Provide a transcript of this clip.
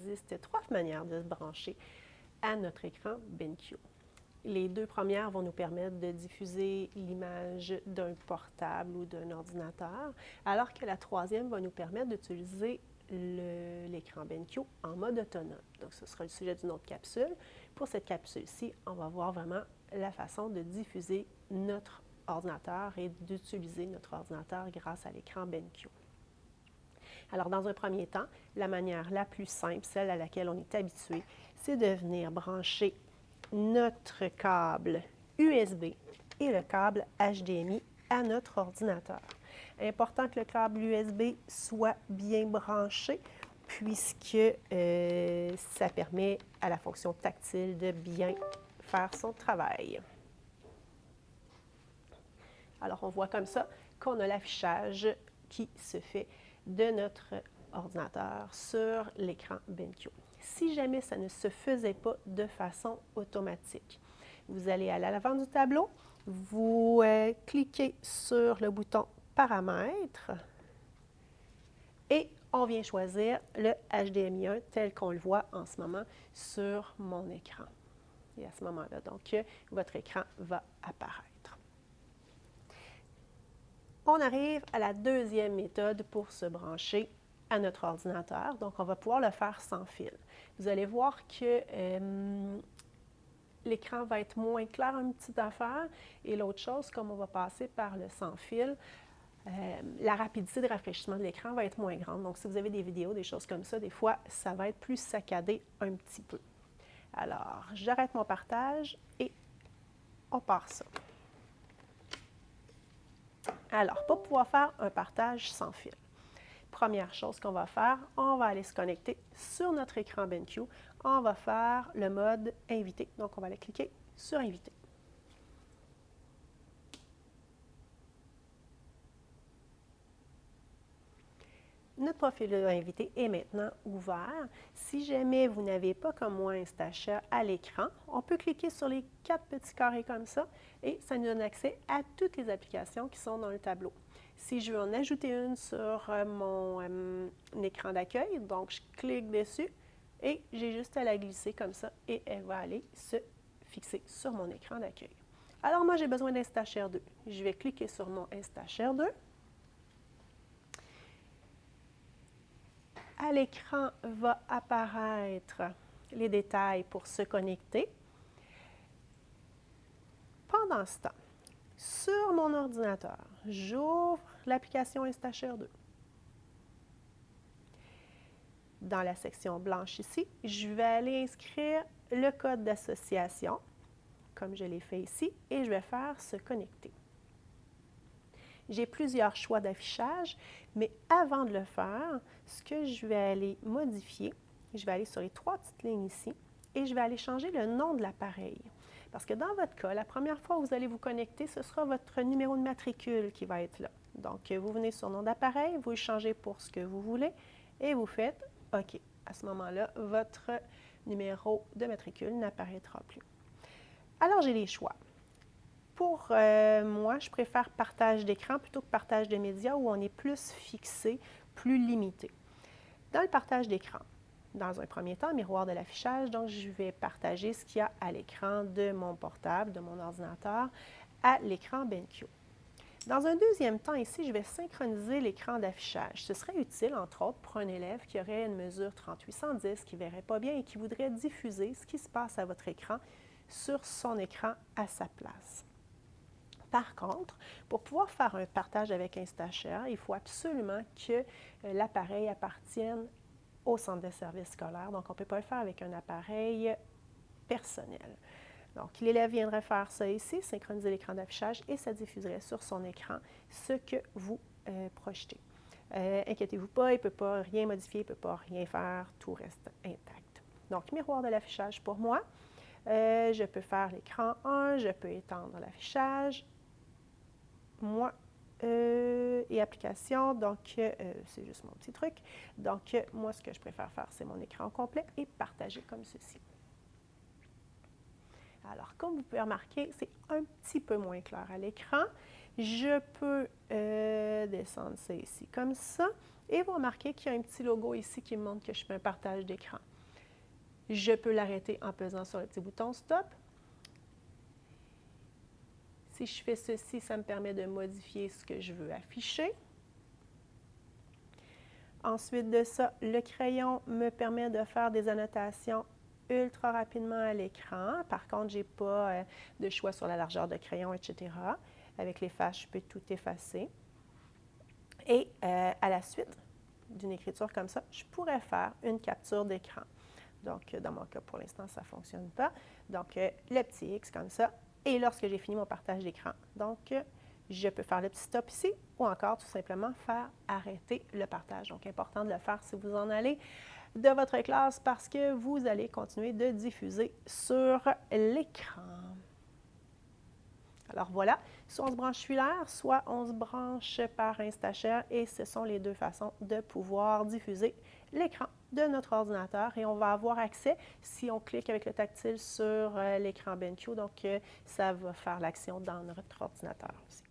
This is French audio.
existe 3 manières de se brancher à notre écran BenQ. Les 2 premières vont nous permettre de diffuser l'image d'un portable ou d'un ordinateur, alors que la 3e va nous permettre d'utiliser l'écran BenQ en mode autonome. Donc, ce sera le sujet d'une autre capsule. Pour cette capsule-ci, on va voir vraiment la façon de diffuser notre ordinateur et d'utiliser notre ordinateur grâce à l'écran BenQ. Alors, dans un premier temps, la manière la plus simple, celle à laquelle on est habitué, c'est de venir brancher notre câble USB et le câble HDMI à notre ordinateur. Important que le câble USB soit bien branché puisque ça permet à la fonction tactile de bien faire son travail. Alors, on voit comme ça qu'on a l'affichage qui se fait de notre ordinateur sur l'écran BenQ. Si jamais ça ne se faisait pas de façon automatique, vous allez à l'avant du tableau, vous cliquez sur le bouton Paramètres et on vient choisir le HDMI 1 tel qu'on le voit en ce moment sur mon écran. Et à ce moment-là, donc, votre écran va apparaître. On arrive à la 2e méthode pour se brancher à notre ordinateur. Donc, on va pouvoir le faire sans fil. Vous allez voir que l'écran va être moins clair, une petite affaire. Et l'autre chose, comme on va passer par le sans fil, la rapidité de rafraîchissement de l'écran va être moins grande. Donc, si vous avez des vidéos, des choses comme ça, des fois, ça va être plus saccadé un petit peu. Alors, j'arrête mon partage et on part ça. Alors, pour pouvoir faire un partage sans fil, première chose qu'on va faire, on va aller se connecter sur notre écran BenQ. On va faire le mode invité. Donc, on va aller cliquer sur invité. Notre profil invité est maintenant ouvert. Si jamais vous n'avez pas comme moi Instashare à l'écran, on peut cliquer sur les 4 petits carrés comme ça et ça nous donne accès à toutes les applications qui sont dans le tableau. Si je veux en ajouter une sur mon écran d'accueil, donc je clique dessus et j'ai juste à la glisser comme ça et elle va aller se fixer sur mon écran d'accueil. Alors moi, j'ai besoin d'Instashare 2. Je vais cliquer sur mon Instashare 2. À l'écran va apparaître les détails pour se connecter. Pendant ce temps, sur mon ordinateur, j'ouvre l'application Instashare 2. Dans la section blanche ici, je vais aller inscrire le code d'association, comme je l'ai fait ici, et je vais faire se connecter. J'ai plusieurs choix d'affichage, mais avant de le faire, ce que je vais aller modifier, je vais aller sur les 3 petites lignes ici et je vais aller changer le nom de l'appareil. Parce que dans votre cas, la première fois où vous allez vous connecter, ce sera votre numéro de matricule qui va être là. Donc, vous venez sur nom d'appareil, vous le changez pour ce que vous voulez et vous faites OK. À ce moment-là, votre numéro de matricule n'apparaîtra plus. Alors, j'ai les choix. Pour moi, je préfère partage d'écran plutôt que partage de médias où on est plus fixé, plus limité. Dans le partage d'écran, dans un premier temps, miroir de l'affichage, donc je vais partager ce qu'il y a à l'écran de mon portable, de mon ordinateur, à l'écran BenQ. Dans un deuxième temps, ici, je vais synchroniser l'écran d'affichage. Ce serait utile, entre autres, pour un élève qui aurait une mesure 3810, qui ne verrait pas bien et qui voudrait diffuser ce qui se passe à votre écran sur son écran à sa place. Par contre, pour pouvoir faire un partage avec Instashare, il faut absolument que l'appareil appartienne au centre de services scolaires. Donc, on ne peut pas le faire avec un appareil personnel. Donc, l'élève viendrait faire ça ici, synchroniser l'écran d'affichage et ça diffuserait sur son écran ce que vous projetez. Inquiétez-vous pas, il ne peut pas rien modifier, il ne peut pas rien faire, tout reste intact. Donc, miroir de l'affichage pour moi. Je peux faire l'écran 1, je peux étendre l'affichage. Moi et application, donc c'est juste mon petit truc. Donc, moi, ce que je préfère faire, c'est mon écran complet et partager comme ceci. Alors, comme vous pouvez remarquer, c'est un petit peu moins clair à l'écran. Je peux descendre ça ici comme ça. Et vous remarquez qu'il y a un petit logo ici qui me montre que je fais un partage d'écran. Je peux l'arrêter en pesant sur le petit bouton Stop. Si je fais ceci, ça me permet de modifier ce que je veux afficher. Ensuite de ça, le crayon me permet de faire des annotations ultra rapidement à l'écran. Par contre, je n'ai pas de choix sur la largeur de crayon, etc. Avec les flashs, je peux tout effacer. Et à la suite d'une écriture comme ça, je pourrais faire une capture d'écran. Donc, dans mon cas, pour l'instant, ça ne fonctionne pas. Donc, le petit X comme ça. Et lorsque j'ai fini mon partage d'écran, donc, je peux faire le petit stop ici ou encore tout simplement faire arrêter le partage. Donc, important de le faire si vous en allez de votre classe parce que vous allez continuer de diffuser sur l'écran. Alors voilà, soit on se branche filaire, soit on se branche par Instashare et ce sont les deux façons de pouvoir diffuser l'écran de notre ordinateur et on va avoir accès, si on clique avec le tactile sur l'écran BenQ, donc ça va faire l'action dans notre ordinateur aussi.